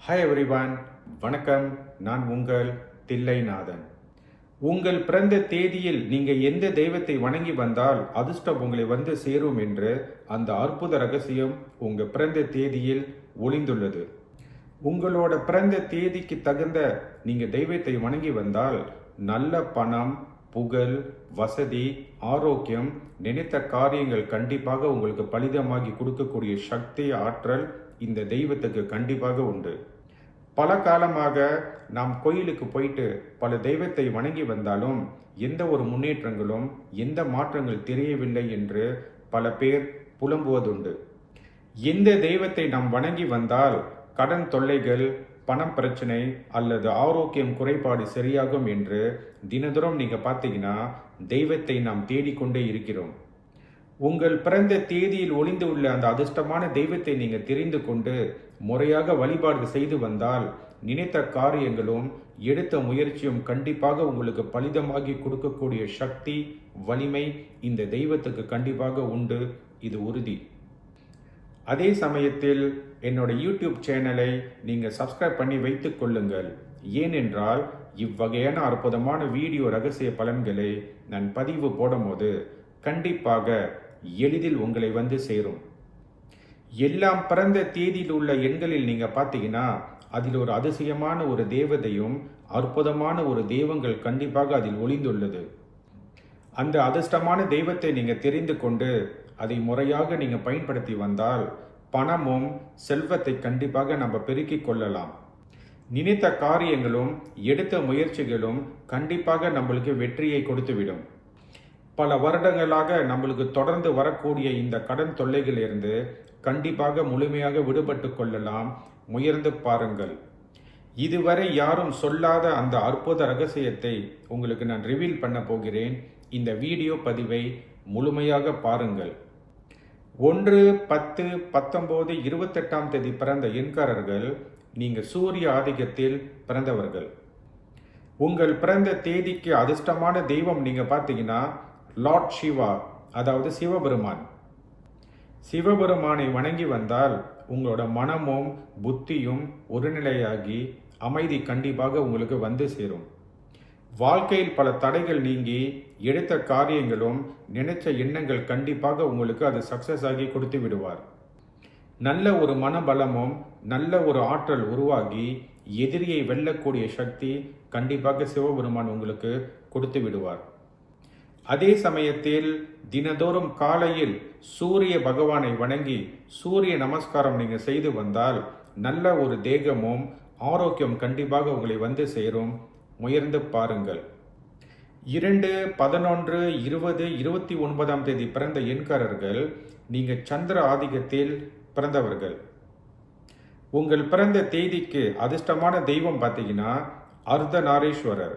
Hi everyone, வணக்கம். நான் உங்கள் தில்லைநாதன். உங்கள் பிறந்த தேதியில் நீங்கள் எந்த தெய்வத்தை வணங்கி வந்தால் அதிர்ஷ்டம் உங்களை வந்து சேரும் என்று அந்த அற்புத ரகசியம் உங்கள் பிறந்த தேதியில் ஒளிந்துள்ளது. உங்களோட பிறந்த தேதிக்கு தகுந்த நீங்கள் தெய்வத்தை வணங்கி வந்தால் நல்ல பணம், புகழ், வசதி, ஆரோக்கியம், நினைத்த காரியங்கள் கண்டிப்பாக உங்களுக்கு பலிதமாகி கொடுக்கக்கூடிய சக்தி, ஆற்றல் இந்த தெய்வத்துக்கு கண்டிப்பாக உண்டு. பல காலமாக நாம் கோயிலுக்கு போயிட்டு பல தெய்வத்தை வணங்கி வந்தாலும் எந்த ஒரு முன்னேற்றங்களும் எந்த மாற்றங்கள் தெரியவில்லை என்று பல பேர் புலம்புவதுண்டு. எந்த தெய்வத்தை நாம் வணங்கி வந்தால் கடன் தொல்லைகள், பணம் பிரச்சனை அல்லது ஆரோக்கியம் குறைபாடு சரியாகும் என்று தினந்தோறும் நீங்க பார்த்தீங்கன்னா தெய்வத்தை நாம் தேடிக்கொண்டே இருக்கிறோம். உங்கள் பிறந்த தேதியில் ஒளிந்து உள்ள அந்த அதிர்ஷ்டமான தெய்வத்தை நீங்க தெரிந்து கொண்டு முறையாக வழிபாடு செய்து வந்தால் நினைத்த காரியங்களும் எடுத்த முயற்சியும் கண்டிப்பாக உங்களுக்கு பலிதமாகி கொடுக்கக்கூடிய சக்தி, வலிமை இந்த தெய்வத்துக்கு கண்டிப்பாக உண்டு. இது உறுதி. அதே சமயத்தில் என்னோட யூடியூப் சேனலை நீங்க சப்ஸ்கிரைப் பண்ணி வைத்துக் கொள்ளுங்கள். ஏனென்றால் இவ்வகையான அற்புதமான வீடியோ ரகசிய பலன்களை நான் பதிவு போடும்போது கண்டிப்பாக எளிதில் உங்களை வந்து சேரும். எல்லாம் பிறந்த தேதியில் உள்ள எண்களில் நீங்க பார்த்தீங்கன்னா அதில் ஒரு அதிசயமான ஒரு தேவதையும் அற்புதமான ஒரு தெய்வங்கள் கண்டிப்பாக அதில் ஒளிந்துள்ளது. அந்த அதிர்ஷ்டமான தெய்வத்தை நீங்க தெரிந்து கொண்டு அதை முறையாக நீங்க பயன்படுத்தி வந்தால் பணமும் செல்வத்தை கண்டிப்பாக நம்ம பெருக்கிக் கொள்ளலாம். நினைத்த காரியங்களும் எடுத்த முயற்சிகளும் கண்டிப்பாக நம்மளுக்கு வெற்றியை கொடுத்துவிடும். பல வருடங்களாக நம்மளுக்கு தொடர்ந்து வரக்கூடிய இந்த கடன் தொல்லைகளிலிருந்து கண்டிப்பாக முழுமையாக விடுபட்டு கொள்ளலாம். முயர்ந்து பாருங்கள். இதுவரை யாரும் சொல்லாத அந்த அற்புத ரகசியத்தை உங்களுக்கு நான் ரிவீல் பண்ண போகிறேன். இந்த வீடியோ பதிவை முழுமையாக பாருங்கள். 1, 10, 19, 28ஆம் தேதி பிறந்த எண்காரர்கள் நீங்க சூரிய ஆதிக்கத்தில் பிறந்தவர்கள். உங்கள் பிறந்த தேதிக்கு அதிர்ஷ்டமான தெய்வம் நீங்க பார்த்தீங்கன்னா லார்ட் சிவா, அதாவது சிவபெருமான். சிவபெருமானை வணங்கி வந்தால் உங்களோட மனமும் புத்தியும் ஒருநிலையாகி அமைதி கண்டிப்பாக உங்களுக்கு வந்து சேரும். வாழ்க்கையில் பல தடைகள் நீங்கி எடுத்த காரியங்களும் நினைச்ச எண்ணங்கள் கண்டிப்பாக உங்களுக்கு அது சக்சஸ் ஆகி கொடுத்து விடுவார். நல்ல ஒரு மனபலமும் நல்ல ஒரு ஆற்றல் உருவாகி எதிரியை வெல்லக்கூடிய சக்தி கண்டிப்பாக சிவபெருமான் உங்களுக்கு கொடுத்து விடுவார். அதே சமயத்தில் தினந்தோறும் காலையில் சூரிய பகவானை வணங்கி சூரிய நமஸ்காரம் நீங்க செய்து வந்தால் நல்ல ஒரு தேகமும் ஆரோக்கியம் கண்டிப்பாக உங்களை வந்து சேரும். முயர்ந்து பாருங்கள். 2, 11, 20, 29ஆம் தேதி பிறந்த எண்காரர்கள் நீங்க சந்திர ஆதிக்கத்தில் பிறந்தவர்கள். உங்கள் பிறந்த தேதிக்கு அதிர்ஷ்டமான தெய்வம் பார்த்தீங்கன்னா அர்த்தநாரீஸ்வரர்.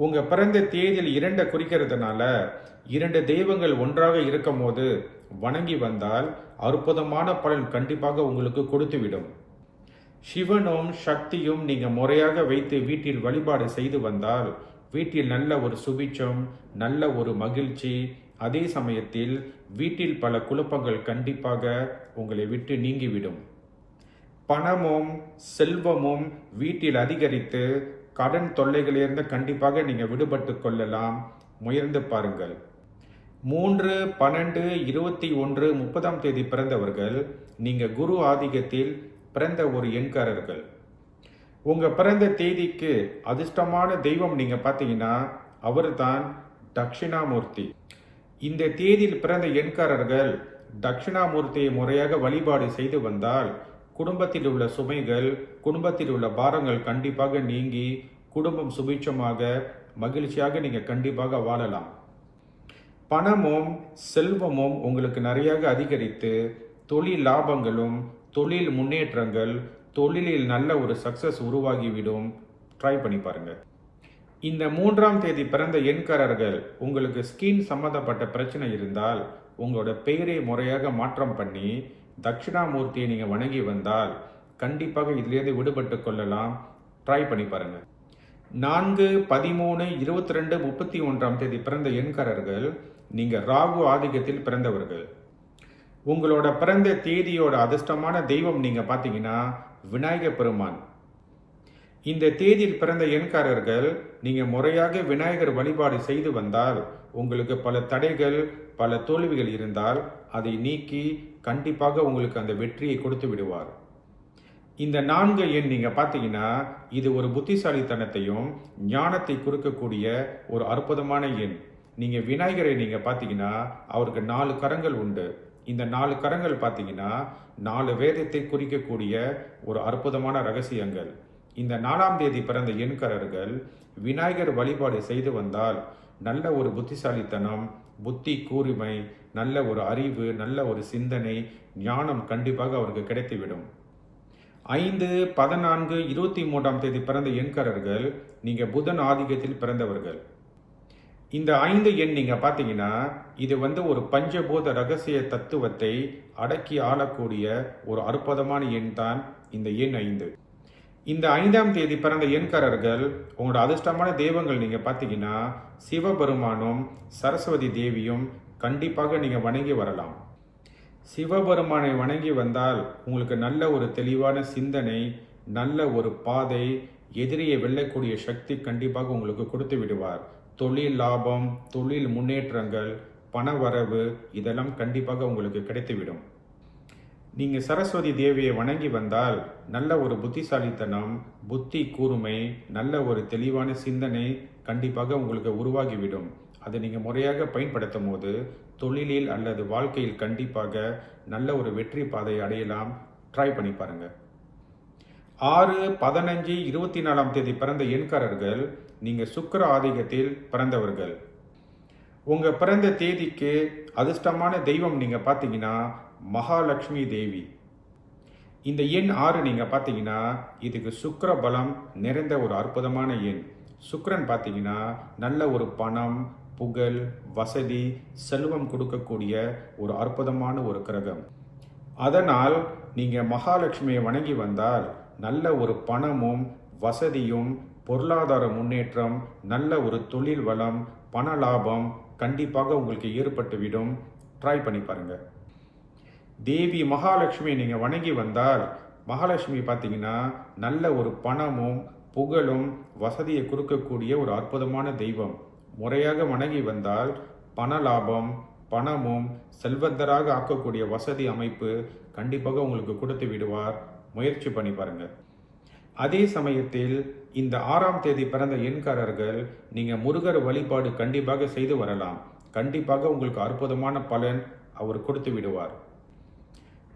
உங்க பிறந்த தேதியில் 2 குறிக்கிறதுனால 2 தெய்வங்கள் ஒன்றாக இருக்கும் போது வணங்கி வந்தால் அற்புதமான பலன் கண்டிப்பாக உங்களுக்கு கொடுத்துவிடும். சிவனும் சக்தியும் நீங்க முறையாக வைத்து வீட்டில் வழிபாடு செய்து வந்தால் வீட்டில் நல்ல ஒரு சுபிட்சம், நல்ல ஒரு மகிழ்ச்சி, அதே சமயத்தில் வீட்டில் பல குழப்பங்கள் கண்டிப்பாக உங்களை விட்டு நீங்கிவிடும். பணமும் செல்வமும் வீட்டில் அதிகரித்து கடன் தொல்லைகளிலிருந்து கண்டிப்பாக நீங்க விடுபட்டு கொள்ளலாம். முயர்ந்து பாருங்கள். 3, 12, 21, 30ஆம் தேதி பிறந்தவர்கள் நீங்க குரு ஆதிக்கத்தில் பிறந்த ஒரு எண்காரர்கள். உங்க பிறந்த தேதிக்கு அதிர்ஷ்டமான தெய்வம் நீங்க பார்த்தீங்கன்னா அவர்தான் தட்சிணாமூர்த்தி. இந்த தேதியில் பிறந்த எண்காரர்கள் தட்சிணாமூர்த்தியை முறையாக வழிபாடு செய்து வந்தால் குடும்பத்தில் உள்ள சுமைகள், குடும்பத்தில் உள்ள பாரங்கள் கண்டிப்பாக நீங்கி குடும்பம் சுபிட்சமாக மகிழ்ச்சியாக நீங்க கண்டிப்பாக வாழலாம். பணமும் செல்வமும் உங்களுக்கு நிறைய அதிகரித்து தொழில் லாபங்களும் தொழில் முன்னேற்றங்கள், தொழிலில் நல்ல ஒரு சக்சஸ் உருவாகிவிடும். ட்ரை பண்ணி பாருங்க. இந்த 3ஆம் தேதி பிறந்த எண்காரர்கள் உங்களுக்கு ஸ்கின் சம்பந்தப்பட்ட பிரச்சனை இருந்தால் உங்களோட பெயரை முறையாக மாற்றம் பண்ணி தட்சிணாமூர்த்தியை நீங்க வணங்கி வந்தால் கண்டிப்பாக இதிலிருந்து விடுபட்டு கொள்ளலாம். ட்ரை பண்ணி பாருங்க. 4, 13, 22, 31ஆம் தேதி பிறந்த எண்காரர்கள் நீங்க ராகு ஆதிக்கத்தில் பிறந்தவர்கள். உங்களோட பிறந்த தேதியோட அதிர்ஷ்டமான தெய்வம் நீங்க பார்த்தீங்கன்னா விநாயகர் பெருமான். இந்த தேதியில் பிறந்த எண்காரர்கள் நீங்கள் முறையாக விநாயகர் வழிபாடு செய்து வந்தால் உங்களுக்கு பல தடைகள் பல தோல்விகள் இருந்தால் அதை நீக்கி கண்டிப்பாக உங்களுக்கு அந்த வெற்றியை கொடுத்து விடுவார். இந்த 4 எண் நீங்கள் பார்த்தீங்கன்னா இது ஒரு புத்திசாலித்தனத்தையும் ஞானத்தை கொடுக்கக்கூடிய ஒரு அற்புதமான எண். நீங்கள் விநாயகரை நீங்கள் பார்த்தீங்கன்னா அவருக்கு 4 கரங்கள் உண்டு. இந்த 4 கரங்கள் பார்த்தீங்கன்னா 4 வேதத்தை குறிக்கக்கூடிய ஒரு அற்புதமான ரகசியங்கள். இந்த 4ஆம் தேதி பிறந்த எண்காரர்கள் விநாயகர் வழிபாடு செய்து வந்தால் நல்ல ஒரு புத்திசாலித்தனம், புத்தி கூர்மை, நல்ல ஒரு அறிவு, நல்ல ஒரு சிந்தனை, ஞானம் கண்டிப்பாக அவருக்கு கிடைத்துவிடும். 5, 14, 23ஆம் தேதி பிறந்த எண்காரர்கள் நீங்கள் புதன் ஆதிக்கத்தில் பிறந்தவர்கள். இந்த 5 எண் நீங்கள் பார்த்தீங்கன்னா இது ஒரு பஞ்சபூத ரகசிய தத்துவத்தை அடக்கி ஆளக்கூடிய ஒரு அற்புதமான எண் தான் இந்த எண் 5. இந்த 5ஆம் தேதி பிறந்த எண்காரர்கள் உங்களோட அதிர்ஷ்டமான தெய்வங்கள் நீங்கள் பார்த்தீங்கன்னா சிவபெருமானும் சரஸ்வதி தேவியும் கண்டிப்பாக நீங்கள் வணங்கி வரலாம். சிவபெருமானை வணங்கி வந்தால் உங்களுக்கு நல்ல ஒரு தெளிவான சிந்தனை, நல்ல ஒரு பாதை, எதிரியை வெல்லக்கூடிய சக்தி கண்டிப்பாக உங்களுக்கு கொடுத்து விடுவார். தொழில் லாபம், தொழில் முன்னேற்றங்கள், பண வரவு இதெல்லாம் கண்டிப்பாக உங்களுக்கு கிடைத்துவிடும். நீங்கள் சரஸ்வதி தேவியை வணங்கி வந்தால் நல்ல ஒரு புத்திசாலித்தனம், புத்தி கூர்மை, நல்ல ஒரு தெளிவான சிந்தனை கண்டிப்பாக உங்களுக்கு உருவாகிவிடும். அதை நீங்கள் முறையாக பயன்படுத்தும் போது தொழிலில் அல்லது வாழ்க்கையில் கண்டிப்பாக நல்ல ஒரு வெற்றி பாதை அடையலாம். ட்ரை பண்ணி பாருங்க. 6, 15, 24ஆம் தேதி பிறந்த எண்காரர்கள் நீங்கள் சுக்கிர ஆதிக்கத்தில் பிறந்தவர்கள். உங்கள் பிறந்த தேதிக்கு அதிர்ஷ்டமான தெய்வம் நீங்கள் பார்த்தீங்கன்னா மகாலட்சுமி தேவி. இந்த எண் 6 நீங்கள் பார்த்தீங்கன்னா இதுக்கு சுக்கிர பலம் நிறைந்த ஒரு அற்புதமான எண். சுக்கிரன் பார்த்தீங்கன்னா நல்ல ஒரு பணம், புகழ், வசதி, செல்வம் கொடுக்கக்கூடிய ஒரு அற்புதமான ஒரு கிரகம். அதனால் நீங்கள் மகாலட்சுமியை வணங்கி வந்தால் நல்ல ஒரு பணமும் வசதியும், பொருளாதார முன்னேற்றம், நல்ல ஒரு தொழில் வளம், பண லாபம் கண்டிப்பாக உங்களுக்கு ஏற்பட்டுவிடும். ட்ரை பண்ணி பாருங்க. தேவி மகாலட்சுமியை நீங்கள் வணங்கி வந்தால் மகாலட்சுமி பார்த்தீங்கன்னா நல்ல ஒரு பணமும் புகழும் வசதியை கொடுக்கக்கூடிய ஒரு அற்புதமான தெய்வம். முறையாக வணங்கி வந்தால் பண லாபம், பணமும் செல்வந்தராக ஆக்கக்கூடிய வசதி அமைப்பு கண்டிப்பாக உங்களுக்கு கொடுத்து விடுவார். முயற்சி பண்ணி பாருங்க. அதே சமயத்தில் இந்த 6ஆம் தேதி பிறந்த எண்காரர்கள் நீங்கள் முருகர் வழிபாடு கண்டிப்பாக செய்து வரலாம். கண்டிப்பாக உங்களுக்கு அற்புதமான பலன் அவர் கொடுத்து விடுவார்.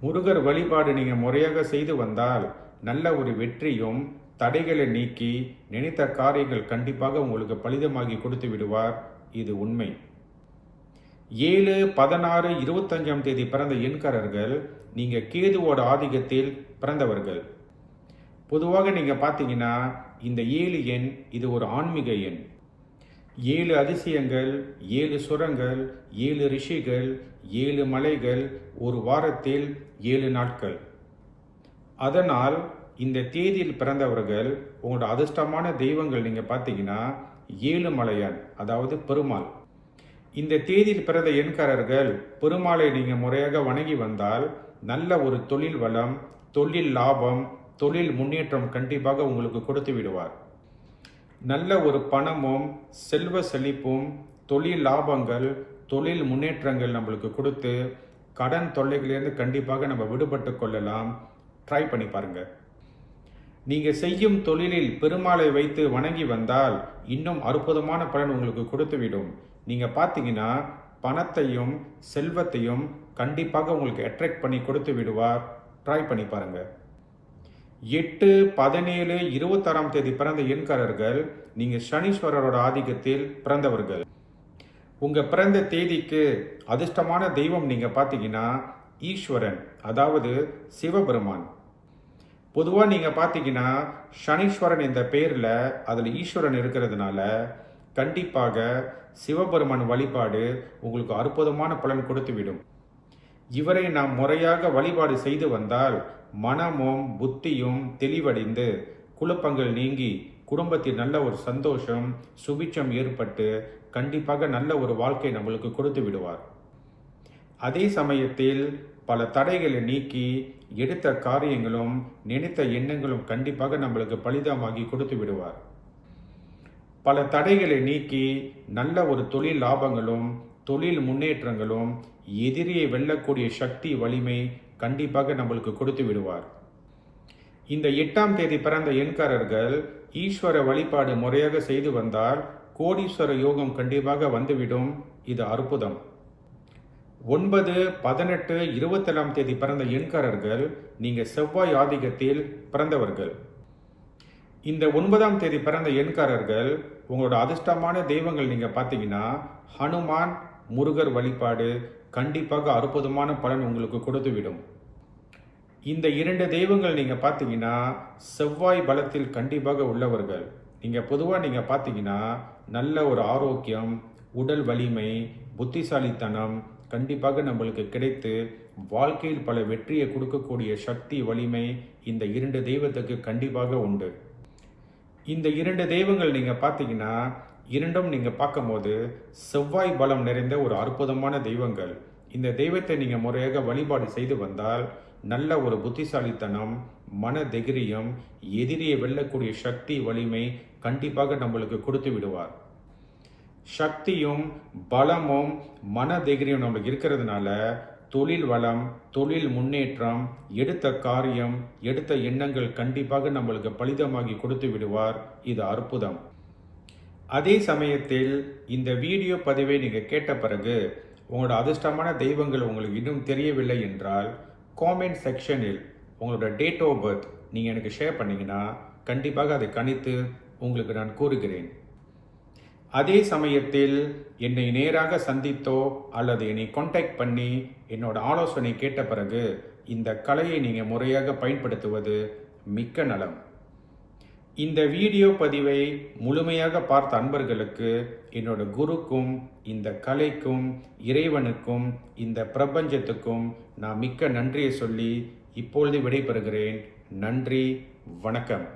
முருகர் வழிபாடு நீங்கள் முறையாக செய்து வந்தால் நல்ல ஒரு வெற்றியும், தடைகளை நீக்கி நினைத்த காரியங்கள் கண்டிப்பாக உங்களுக்கு பலிதமாகி கொடுத்து விடுவார். இது உண்மை. 7, 16, 25ஆம் தேதி பிறந்த எண்காரர்கள் நீங்கள் கேதுவோட ஆதிக்கத்தில் பிறந்தவர்கள். பொதுவாக நீங்கள் பார்த்தீங்கன்னா இந்த 7 எண் இது ஒரு ஆன்மீக எண். 7 அதிசயங்கள், 7 சுரங்கள், 7 ரிஷிகள், 7 மலைகள், ஒரு வாரத்தில் 7 நாட்கள். அதனால் இந்த தேதியில் பிறந்தவர்கள் உங்களோட அதிர்ஷ்டமான தெய்வங்கள் நீங்கள் பார்த்தீங்கன்னா 7 மலையான், அதாவது பெருமாள். இந்த தேதியில் பிறந்த எண்காரர்கள் பெருமாளை நீங்கள் முறையாக வணங்கி வந்தால் நல்ல ஒரு தொழில் வளம், தொழில் லாபம், தொழில் முன்னேற்றம் கண்டிப்பாக உங்களுக்கு கொடுத்து விடுவார். நல்ல ஒரு பணமும் செல்வ செழிப்பும், தொழில் லாபங்கள், தொழில் முன்னேற்றங்கள் நம்மளுக்கு கொடுத்து கடன் தொல்லைகளிலிருந்து கண்டிப்பாக நம்ம விடுபட்டு கொள்ளலாம். ட்ரை பண்ணி பாருங்க. நீங்கள் செய்யும் தொழிலில் பெருமாளை வைத்து வணங்கி வந்தால் இன்னும் அற்புதமான பலன் உங்களுக்கு கொடுத்துவிடும். நீங்கள் பார்த்தீங்கன்னா பணத்தையும் செல்வத்தையும் கண்டிப்பாக உங்களுக்கு அட்ராக்ட் பண்ணி கொடுத்து விடுவார். ட்ரை பண்ணி பாருங்க. 8, 17, 26ஆம் தேதி பிறந்த எண்காரர்கள் நீங்கள் சனீஸ்வரரோட ஆதிக்கத்தில் பிறந்தவர்கள். உங்கள் பிறந்த தேதிக்கு அதிர்ஷ்டமான தெய்வம் நீங்கள் பார்த்தீங்கன்னா ஈஸ்வரன், அதாவது சிவபெருமான். பொதுவாக நீங்கள் பார்த்தீங்கன்னா சனீஸ்வரன் இந்த பெயரில் அதில் ஈஸ்வரன் இருக்கிறதுனால கண்டிப்பாக சிவபெருமான் வழிபாடு உங்களுக்கு அற்புதமான பலன் கொடுத்துவிடும். இவரை நாம் முறையாக வழிபாடு செய்து வந்தால் மனமும் புத்தியும் தெளிவடைந்து குழப்பங்கள் நீங்கி குடும்பத்தில் நல்ல ஒரு சந்தோஷம், சுபிட்சம் ஏற்பட்டு கண்டிப்பாக நல்ல ஒரு வாழ்க்கை நம்மளுக்கு கொடுத்து விடுவார். அதே சமயத்தில் பல தடைகளை நீக்கி எடுத்த காரியங்களும் நினைத்த எண்ணங்களும் கண்டிப்பாக நம்மளுக்கு பலிதமாகி கொடுத்து விடுவார். பல தடைகளை நீக்கி நல்ல ஒரு தொழில் லாபங்களும் தொழில் முன்னேற்றங்களும் எதிரியை வெல்லக்கூடிய சக்தி வலிமை கண்டிப்பாக நம்மளுக்கு கொடுத்து விடுவார். இந்த 8ஆம் தேதி பிறந்த எண்காரர்கள் ஈஸ்வர வழிபாடு முறையாக செய்து வந்தால் கோடீஸ்வர யோகம் கண்டிப்பாக வந்துவிடும். இது அற்புதம். 9, 18, 27ஆம் தேதி பிறந்த எண்காரர்கள் நீங்க செவ்வாய் ஆதிக்கத்தில் பிறந்தவர்கள். இந்த 9ஆம் தேதி பிறந்த எண்காரர்கள் உங்களோட அதிர்ஷ்டமான தெய்வங்கள் நீங்க பார்த்தீங்கன்னா ஹனுமான், முருகர் வழிபாடு கண்டிப்பாக அற்புதமான பலன் உங்களுக்கு கொடுத்து விடும். இந்த 2 தெய்வங்கள் நீங்க பார்த்தீங்கன்னா செவ்வாய் பலத்தில் கண்டிப்பாக உள்ளவர்கள். நீங்க பொதுவாக நீங்க பார்த்தீங்கன்னா நல்ல ஒரு ஆரோக்கியம், உடல் வலிமை, புத்திசாலித்தனம் கண்டிப்பாக நம்மளுக்கு கிடைத்து வாழ்க்கையில் பல வெற்றியை கொடுக்கக்கூடிய சக்தி வலிமை இந்த 2 தெய்வத்துக்கு கண்டிப்பாக உண்டு. இந்த 2 தெய்வங்கள் நீங்க பார்த்தீங்கன்னா இரண்டும் நீங்க பார்க்கும்போது செவ்வாய் பலம் நிறைந்த ஒரு அற்புதமான தெய்வங்கள். இந்த தெய்வத்தை நீங்க முறையாக வழிபாடு செய்து வந்தால் நல்ல ஒரு புத்திசாலித்தனம், மன தைரியம், எதிரியை வெல்லக்கூடிய சக்தி வலிமை கண்டிப்பாக நம்மளுக்கு கொடுத்து விடுவார். சக்தியும் பலமும் மன தைரியம் நம்மளுக்கு இருக்கிறதுனால தொழில் வளம், தொழில் முன்னேற்றம், எடுத்த காரியம், எடுத்த எண்ணங்கள் கண்டிப்பாக நம்மளுக்கு பலிதமாகி கொடுத்து விடுவார். இது அற்புதம். அதே சமயத்தில் இந்த வீடியோ பதிவை நீங்கள் கேட்ட பிறகு உங்களோட அதிர்ஷ்டமான தெய்வங்கள் உங்களுக்கு இன்னும் தெரியவில்லை என்றால் காமெண்ட் செக்ஷனில் உங்களோட டேட் ஆஃப் பர்த் நீங்கள் எனக்கு ஷேர் பண்ணிங்கன்னா கண்டிப்பாக அதை கணித்து உங்களுக்கு நான் கூறுகிறேன். அதே சமயத்தில் என்னை நேராக சந்தித்தோ அல்லது என்னை கான்டாக்ட் பண்ணி என்னோட ஆலோசனை கேட்ட பிறகு இந்த கலையை நீங்கள் முறையாக பயன்படுத்துவது மிக்க நலம். இந்த வீடியோ பதிவை முழுமையாக பார்த்த அன்பர்களுக்கு என்னோட குருக்கும் இந்த கலைக்கும் இறைவனுக்கும் இந்த பிரபஞ்சத்துக்கும் நான் மிக்க நன்றியை சொல்லி இப்பொழுது விடைபெறுகிறேன். நன்றி, வணக்கம்.